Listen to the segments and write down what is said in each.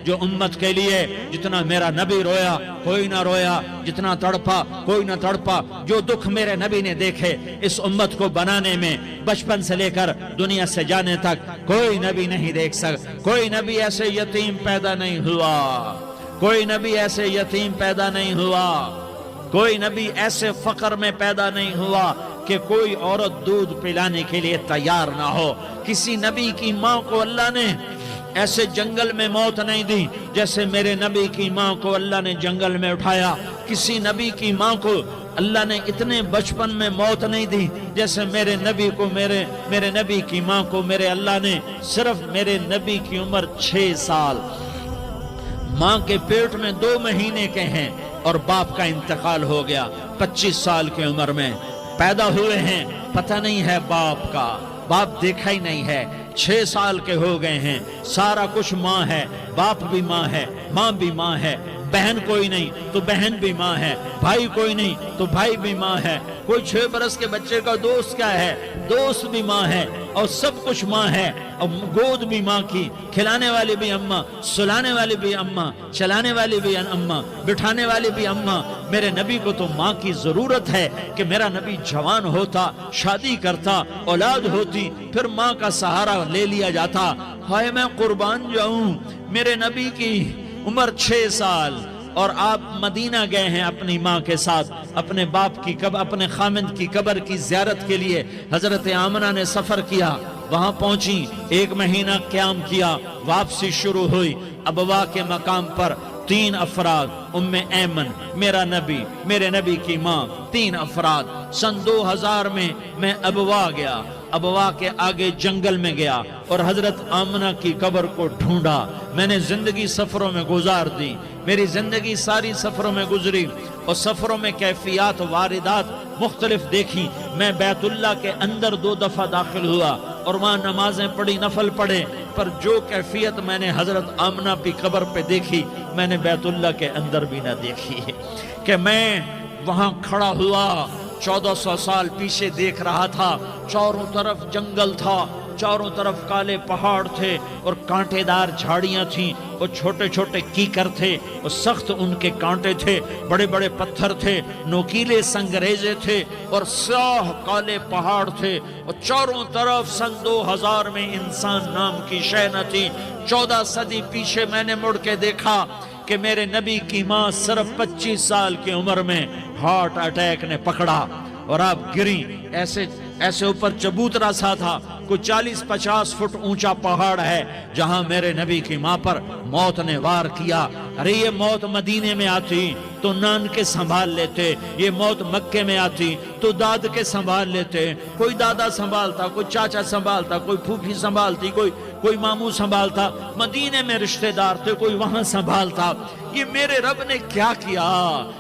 جو امت کے لیے جتنا میرا نبی رویا کوئی نہ رویا، جتنا تڑپا کوئی نہ تڑپا، جو دکھ میرے نبی نے دیکھے اس امت کو بنانے میں بچپن سے لے کر دنیا سے جانے تک کوئی نبی نہیں دیکھ سکتا۔ کوئی نبی ایسے یتیم پیدا نہیں ہوا، کوئی نبی ایسے یتیم پیدا نہیں ہوا، کوئی نبی ایسے فقر میں پیدا نہیں ہوا کہ کوئی عورت دودھ پلانے کے لیے تیار نہ ہو۔ کسی نبی کی ماں کو اللہ نے ایسے جنگل میں موت نہیں دی جیسے میرے نبی کی ماں کو اللہ نے جنگل میں اٹھایا۔ کسی نبی کی ماں کو اللہ نے اتنے بچپن میں موت نہیں دی جیسے میرے نبی کو میرے نبی کی ماں کو میرے اللہ نے صرف میرے نبی کی عمر 6 سال، ماں کے پیٹ میں 2 مہینے کے ہیں اور باپ کا انتقال ہو گیا 25 سال کی عمر میں پیدا ہوئے ہیں، پتہ نہیں ہے باپ کا، باپ دیکھا ہی نہیں ہے، 6 سال کے ہو گئے ہیں، سارا کچھ ماں ہے، باپ بھی ماں ہے، ماں بھی ماں ہے، بہن کوئی نہیں تو بہن بھی ماں ہے، بھائی کوئی نہیں تو بھائی بھی ماں ہے، کوئی 6 برس کے بچے کا دوست کیا ہے، دوست بھی ماں ہے، اور سب کچھ ماں ہے، اور گود بھی ماں کی، کھلانے والی بھی اماں، سلانے والی بھی اماں، چلانے والی بھی اماں، بٹھانے والی بھی اماں۔ میرے نبی کو تو ماں کی ضرورت ہے کہ میرا نبی جوان ہوتا، شادی کرتا، اولاد ہوتی، پھر ماں کا سہارا لے لیا جاتا۔ ہائے میں قربان جاؤں، میرے نبی کی عمر 6 سال اور آپ مدینہ گئے ہیں اپنی ماں کے ساتھ، اپنے باپ کی اپنے خامند کی قبر کی زیارت کے لیے حضرت آمنہ نے سفر کیا، وہاں پہنچی، 1 مہینہ قیام کیا، واپسی شروع ہوئی۔ ابوا کے مقام پر 3 افراد، ام ایمن، میرا نبی، میرے نبی کی ماں، 3 افراد۔ سن 2000 میں ابوا گیا، ابوا کے آگے جنگل میں گیا اور حضرت آمنہ کی قبر کو ڈھونڈا۔ میں نے زندگی سفروں میں گزار دی، میری زندگی ساری سفروں میں گزری اور سفروں میں کیفیات واردات مختلف دیکھی۔ میں بیت اللہ کے اندر 2 دفعہ داخل ہوا اور وہاں نمازیں پڑھی، نفل پڑھے، پر جو کیفیت میں نے حضرت آمنہ کی قبر پہ دیکھی میں نے بیت اللہ کے اندر بھی نہ دیکھی کہ میں وہاں کھڑا ہوا 1400 سال پیچھے دیکھ رہا تھا، چاروں طرف جنگل تھا، چاروں طرف کالے پہاڑ تھے اور کانٹے دار جھاڑیاں تھیں اور چھوٹے چھوٹے کیکر تھے اور سخت ان کے کانٹے تھے، بڑے بڑے پتھر تھے، نوکیلے سنگریزے تھے اور سیاہ کالے پہاڑ تھے اور چاروں طرف سن 2000 میں انسان نام کی شے نہ تھی۔ 14 صدی پیچھے میں نے مڑ کے دیکھا کہ میرے نبی کی ماں صرف 25 سال کی عمر میں ہارٹ اٹیک نے پکڑا اور آپ گری، ایسے اوپر چبوترا سا تھا، کوئی 40-50 فٹ اونچا پہاڑ ہے جہاں میرے نبی کی ماں پر موت نے وار کیا۔ ارے یہ موت مدینے میں آتی تو نان کے سنبھال لیتے، یہ موت مکے میں آتی تو داد کے سنبھال لیتے، کوئی دادا سنبھالتا، کوئی چاچا سنبھالتا، کوئی پھوپھی سنبھالتی، کوئی ماموں سنبھالتا، مدینے میں رشتہ دار تھے کوئی وہاں سنبھالتا۔ یہ میرے رب نے کیا کیا؟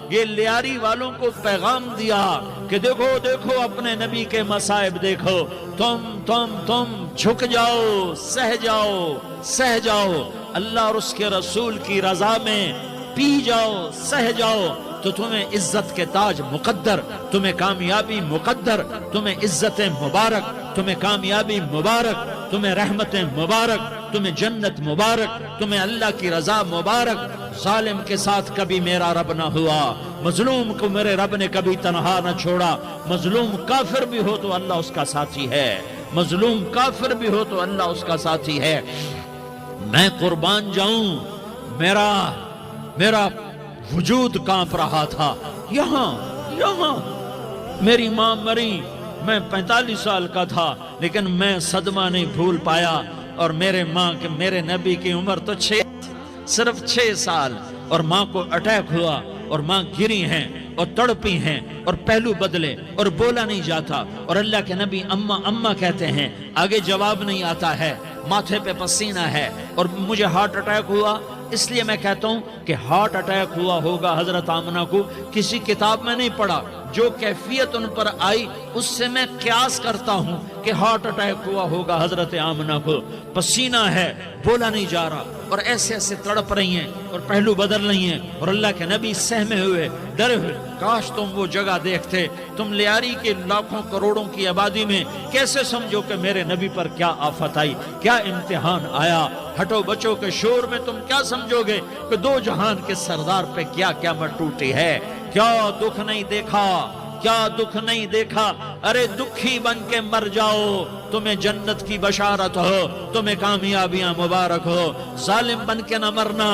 یہ لیاری والوں کو پیغام دیا کہ دیکھو دیکھو اپنے نبی کے مصائب دیکھو، تم جھک جاؤ، سہ جاؤ، اللہ اور اس کے رسول کی رضا میں پی جاؤ، سہ جاؤ، تو تمہیں عزت کے تاج مقدر، تمہیں کامیابی مقدر، تمہیں عزت مبارک، تمہیں کامیابی مبارک، تمہیں رحمت مبارک، تمہیں جنت مبارک، تمہیں اللہ کی رضا مبارک۔ ظالم کے ساتھ کبھی میرا رب نہ ہوا، مظلوم کو میرے رب نے کبھی تنہا نہ چھوڑا۔ مظلوم کافر بھی ہو تو اللہ اس کا ساتھی ہے، مظلوم کافر بھی ہو تو اللہ اس کا ساتھی ہے۔ میں قربان جاؤں، میرا وجود کانپ رہا تھا۔ یہاں میری ماں مری، میں 45 سال کا تھا لیکن میں صدمہ نہیں بھول پایا، اور میرے نبی کی عمر تو صرف 6 سال، اور ماں کو اٹیک ہوا اور ماں گری ہیں اور تڑپی ہیں اور پہلو بدلے اور بولا نہیں جاتا، اور اللہ کے نبی اماں کہتے ہیں، آگے جواب نہیں آتا ہے، ماتھے پہ پسینہ ہے، اور مجھے ہارٹ اٹیک ہوا۔ اس لیے میں کہتا ہوں کہ ہارٹ اٹیک ہوا ہوگا حضرت آمنہ کو، کسی کتاب میں نہیں پڑھا، جو کیفیت ان پر آئی اس سے میں قیاس کرتا ہوں کہ ہارٹ اٹیک ہوا ہوگا حضرت آمنہ کو۔ پسینہ ہے، بولا نہیں جا رہا، اور ایسے تڑپ رہی ہیں اور پہلو بدل رہی ہیں، اور اللہ کے نبی سہمے ہوئے، ڈرے ہوئے۔ کاش تم وہ جگہ دیکھتے، تم لیاری کے لاکھوں کروڑوں کی آبادی میں کیسے سمجھو کہ میرے نبی پر کیا آفت آئی، کیا امتحان آیا۔ ہٹو بچوں کے شور میں تم کیا سمجھو گے کہ دو جہان کے سردار پہ کیا قیامت ٹوٹی ہے؟ کیا دکھ نہیں دیکھا؟ کیا دکھ نہیں دیکھا؟ ارے دکھی بن کے مر جاؤ، تمہیں جنت کی بشارت ہو، تمہیں کامیابیاں مبارک ہو۔ ظالم بن کے نہ مرنا،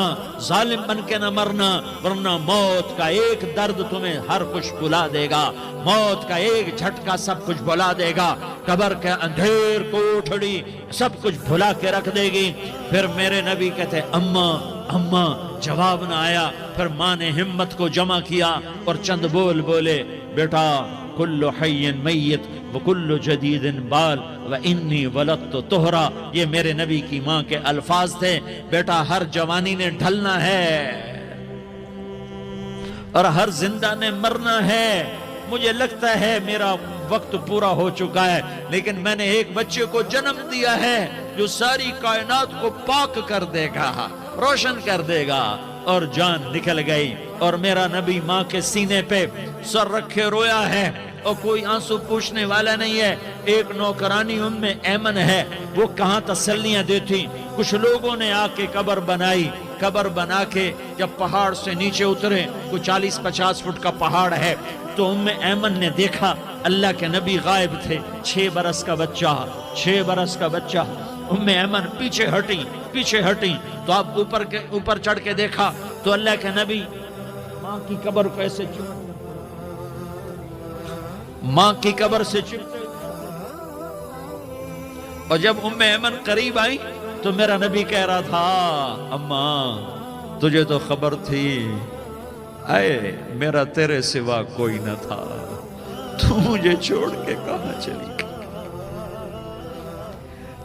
ظالم بن کے نہ مرنا، ورنہ موت کا ایک درد تمہیں ہر کچھ بھلا دے گا، موت کا ایک جھٹکا سب کچھ بھلا دے گا، قبر کے اندھیر کوٹھڑی سب کچھ بھلا کے رکھ دے گی۔ پھر میرے نبی کہتے اماں اماں، جواب نہ آیا۔ پھر ماں نے ہمت کو جمع کیا اور چند بول بولے، بیٹا کل حی میت وکل جدید بال وانی ولدت طہرا۔ یہ میرے نبی کی ماں کے الفاظ تھے۔ بیٹا ہر جوانی نے ڈھلنا ہے اور ہر زندہ نے مرنا ہے۔ مجھے لگتا ہے میرا وقت پورا ہو چکا ہے، لیکن میں نے ایک بچے کو جنم دیا ہے جو ساری کائنات کو پاک کر دے گا، روشن کر دے گا۔ اور جان نکل گئی اور میرا نبی ماں کے سینے پہ سر رکھے رویا ہے اور کوئی آنسو پوچھنے والا نہیں ہے۔ ایک نوکرانی ام ایمن ہے، وہ کہاں تسلیاں دیتی۔ کچھ لوگوں نے آ کے قبر بنائی، قبر بنا کے جب پہاڑ سے نیچے اترے، کوئی 40-50 فٹ کا پہاڑ ہے، تو ام ایمن نے دیکھا اللہ کے نبی غائب تھے، 6 برس کا بچہ، 6 برس کا بچہ۔ ام ایمن پیچھے ہٹی تو آپ اوپر چڑھ کے دیکھا تو اللہ کے نبی ماں کی قبر کو ایسے ماں کی قبر سے چپتے، اور جب ام ایمن قریب آئی تو میرا نبی کہہ رہا تھا اماں تجھے تو خبر تھی، اے میرا تیرے سوا کوئی نہ تھا، تو مجھے چھوڑ کے کہاں چلی گئی؟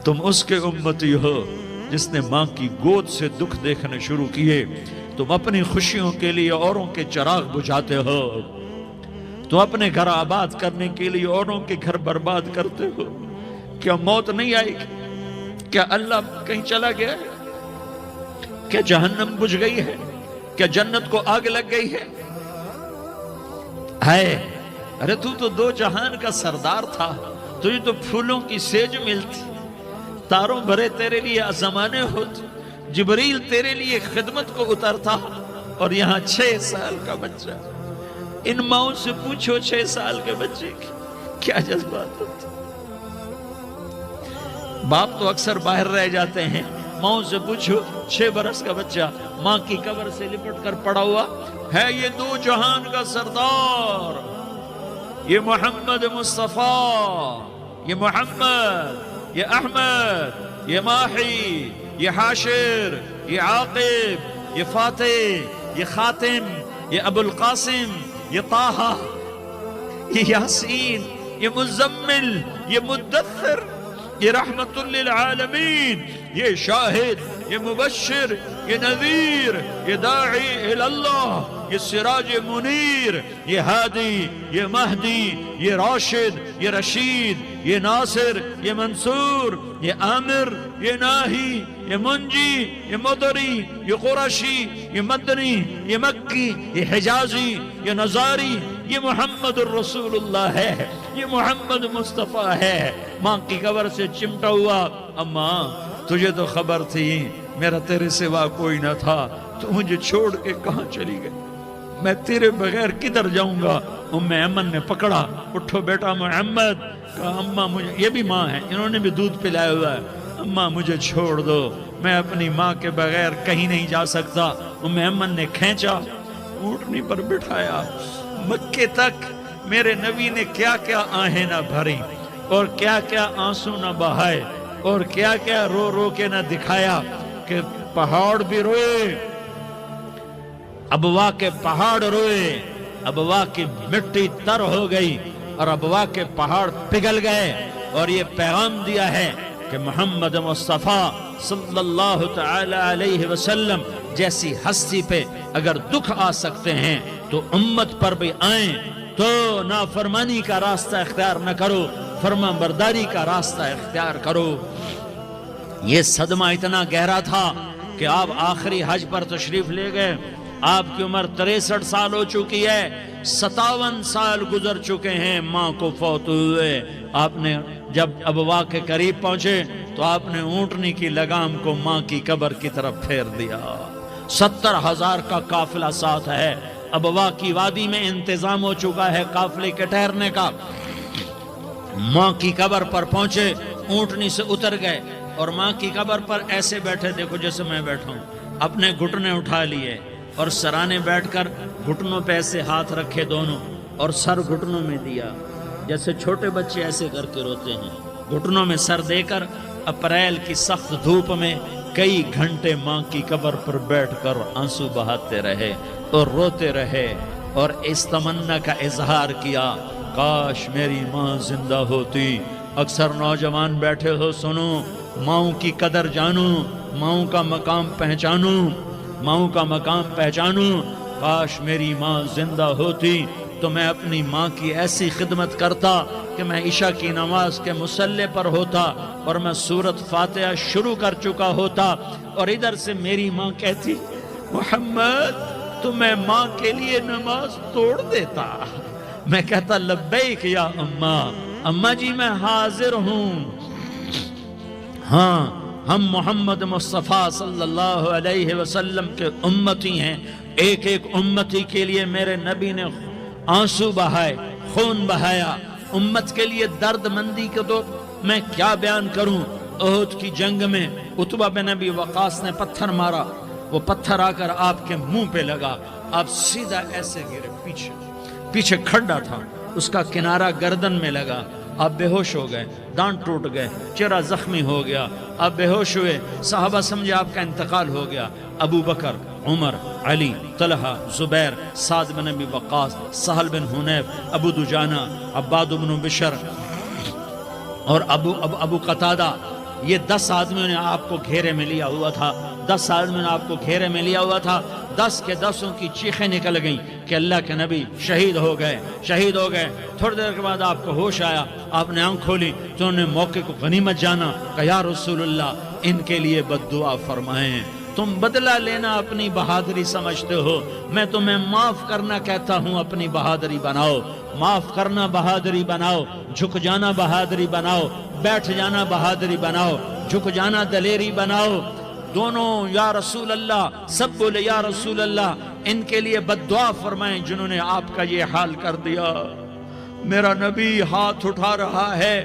تم اس کے امتی ہو جس نے ماں کی گود سے دکھ دیکھنے شروع کیے۔ تم اپنی خوشیوں کے لیے اوروں کے چراغ بجھاتے ہو، تم اپنے گھر آباد کرنے کے لیے اوروں کے گھر برباد کرتے ہو۔ کیا موت نہیں آئے گی؟ کیا اللہ کہیں چلا گیا ہے؟ کیا جہنم بجھ گئی ہے؟ کیا جنت کو آگ لگ گئی ہے؟ ارے تو دو جہان کا سردار تھا، تجھے تو پھولوں کی سیج ملتی، تاروں بھرے تیرے لیے زمانے ہوتے، جبریل تیرے لیے خدمت کو اترتا، اور یہاں 6 سال کا بچہ۔ ان ماؤں سے پوچھو 6 سال کے بچے کی کیا جذبات ہوتے۔ باپ تو اکثر باہر رہ جاتے ہیں، ماؤں سے پوچھو 6 برس کا بچہ ماں کی قبر سے لپٹ کر پڑا ہوا ہے۔ یہ دو جہان کا سردار، یہ محمد مصطفیٰ، یہ محمد، یہ احمد، یہ ماحی، یہ حاشر، یہ عاقب، یہ فاتح، یہ خاتم، یہ ابو القاسم، یہ طٰہٰ، یہ یاسین، یہ مزمل، یہ مدثر، یہ رحمت للعالمین، یہ شاہد، یہ مبشر، یہ نذیر، یہ داعی اللہ، یہ سراج منیر، یہ ہادی، یہ مہدی، یہ راشد، یہ رشید، یہ ناصر، یہ منصور، یہ عامر، یہ ناہی، یہ منجی، یہ مدری، یہ قرشی، یہ مدنی، یہ مکی، یہ حجازی، یہ نظاری، یہ محمد الرسول اللہ ہے، یہ محمد مصطفیٰ ہے۔ ماں کی قبر سے چمٹا ہوا، اماں تجھے تو خبر تھی میرا تیرے سوا کوئی نہ تھا، تو مجھے چھوڑ کے کہاں چلی گئی؟ میں تیرے بغیر کدھر جاؤں گا؟ ام ایمن نے پکڑا، اٹھو بیٹا محمد، کہا اماں مجھے، یہ بھی ماں ہے، انہوں نے بھی دودھ پلایا ہوا ہے، اماں مجھے چھوڑ دو، میں اپنی ماں کے بغیر کہیں نہیں جا سکتا۔ ام ایمن نے کھینچا، اونٹنی پر بٹھایا، مکے تک میرے نبی نے کیا کیا آہیں نہ بھری اور کیا کیا آنسو نہ بہائے اور کیا کیا رو رو کے نہ دکھایا کہ پہاڑ بھی روئے، ابوا کے پہاڑ روئے، ابوا کی مٹی تر ہو گئی اور ابوا کے پہاڑ پگھل گئے، اور یہ پیغام دیا ہے کہ محمد مصطفیٰ صلی اللہ تعالی علیہ وسلم جیسی ہستی پہ اگر دکھ آ سکتے ہیں تو امت پر بھی آئیں، تو نافرمانی کا راستہ اختیار نہ کرو، فرما برداری کا راستہ اختیار کرو۔ یہ صدمہ اتنا گہرا تھا کہ آپ آخری حج پر تشریف لے گئے، آپ کی عمر 63 سال ہو چکی ہے، 57 سال گزر چکے ہیں ماں کو فوت ہوئے۔ آپ نے جب ابوا کے قریب پہنچے تو آپ نے اونٹنی کی لگام کو ماں کی قبر کی طرف پھیر دیا۔ 70,000 کا قافلہ ساتھ ہے، ابوا کی وادی میں انتظام ہو چکا ہے قافلے کے ٹھہرنے کا۔ ماں کی قبر پر پہنچے، اونٹنی سے اتر گئے اور ماں کی قبر پر ایسے بیٹھے، دیکھو جیسے میں بیٹھا ہوں، اپنے گھٹنے اٹھا لیے اور سرانے بیٹھ کر گھٹنوں پہ ایسے ہاتھ رکھے دونوں اور سر گھٹنوں میں دیا، جیسے چھوٹے بچے ایسے کر کے روتے ہیں، گھٹنوں میں سر دے کر اپریل کی سخت دھوپ میں کئی گھنٹے ماں کی قبر پر بیٹھ کر آنسو بہاتے رہے اور روتے رہے اور اس تمنا کا اظہار کیا، کاش میری ماں زندہ ہوتی۔ اکثر نوجوان بیٹھے ہو، سنو، ماؤں کی قدر جانو، ماؤں کا مقام پہچانو، ماؤں کا مقام پہچانو۔ کاش میری ماں زندہ ہوتی تو میں اپنی ماں کی ایسی خدمت کرتا کہ میں عشاء کی نماز کے مصلی پر ہوتا اور میں سورۃ فاتحہ شروع کر چکا ہوتا اور ادھر سے میری ماں کہتی، محمد تو میں ماں کے لیے نماز توڑ دیتا۔ میں کہتا، لبیک یا اماں، اماں جی میں حاضر ہوں۔ ہاں، ہم محمد مصطفیٰ صلی اللہ علیہ وسلم کے امتی ہیں، ایک ایک امتی کے لیے میرے نبی نے آنسو بہائے، خون بہایا، امت کے لیے درد مندی کو تو میں کیا بیان کروں۔ احد کی جنگ میں عتبہ بن ابی وقاص نے پتھر مارا، وہ پتھر آ کر آپ کے منہ پہ لگا، آپ سیدھا ایسے گرے، پیچھے کھڈا تھا، اس کا کنارہ گردن میں لگا، آپ بے ہوش ہو گئے، دانت ٹوٹ گئے، چہرہ زخمی ہو گیا، آپ بے ہوش ہوئے، صحابہ سمجھے آپ کا انتقال ہو گیا۔ ابو بکر، عمر، علی، طلحہ، زبیر، سعد بن ابی وقاص، سہل بن حنیف، ابو دجانہ، عباد بن بشر اور ابو قتادہ، یہ 10 آدمیوں نے آپ کو گھیرے میں لیا ہوا تھا، 10 آدمیوں نے آپ کو گھیرے میں لیا ہوا تھا۔ 10 کے 10 کی چیخیں نکل گئیں کہ اللہ کے نبی شہید ہو گئے، شہید ہو گئے۔ تھوڑی دیر کے بعد آپ کو ہوش آیا، آپ نے آنکھ کھولی تو انہوں نے موقع کو غنیمت جانا کہ یا رسول اللہ ان کے لیے بد دعا فرمائیں، تم بدلہ لینا اپنی بہادری سمجھتے ہو، میں تمہیں معاف کرنا کہتا ہوں، اپنی بہادری بناؤ، معاف کرنا بہادری بناؤ، جھک جانا بہادری بناؤ، بیٹھ جانا بہادری بناؤ، جھک جانا دلیری بناؤ۔ دونوں یا رسول اللہ، سب بولے یا رسول اللہ، ان کے لیے بد دعا فرمائیں جنہوں نے آپ کا یہ حال کر دیا۔ میرا نبی ہاتھ اٹھا رہا ہے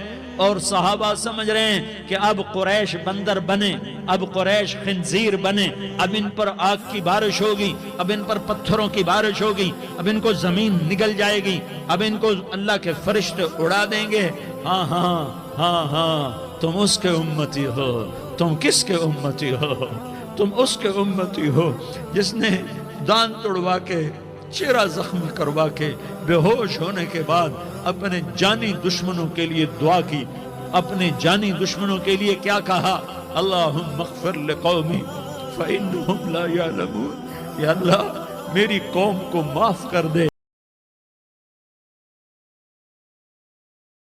اور صحابہ سمجھ رہے ہیں کہ اب قریش بندر بنے، اب قریش خنزیر بنے، اب ان پر آگ کی بارش ہوگی، اب ان پر پتھروں کی بارش ہوگی، اب ان کو زمین نگل جائے گی، اب ان کو اللہ کے فرشتے اڑا دیں گے۔ ہاں ہاں ہاں ہاں، تم اس کے امتی ہو، تم کس کے امتی ہو؟ تم اس کے امتی ہو جس نے دانت توڑوا کے، چہرہ زخمی کروا کے، بے ہوش ہونے کے بعد اپنے جانی دشمنوں کے لیے دعا کی، اپنے جانی دشمنوں کے لیے کیا کہا؟ اللہم اغفر لقومی فإنہم لا یعلمون، یا اللہ میری قوم کو معاف کر دے۔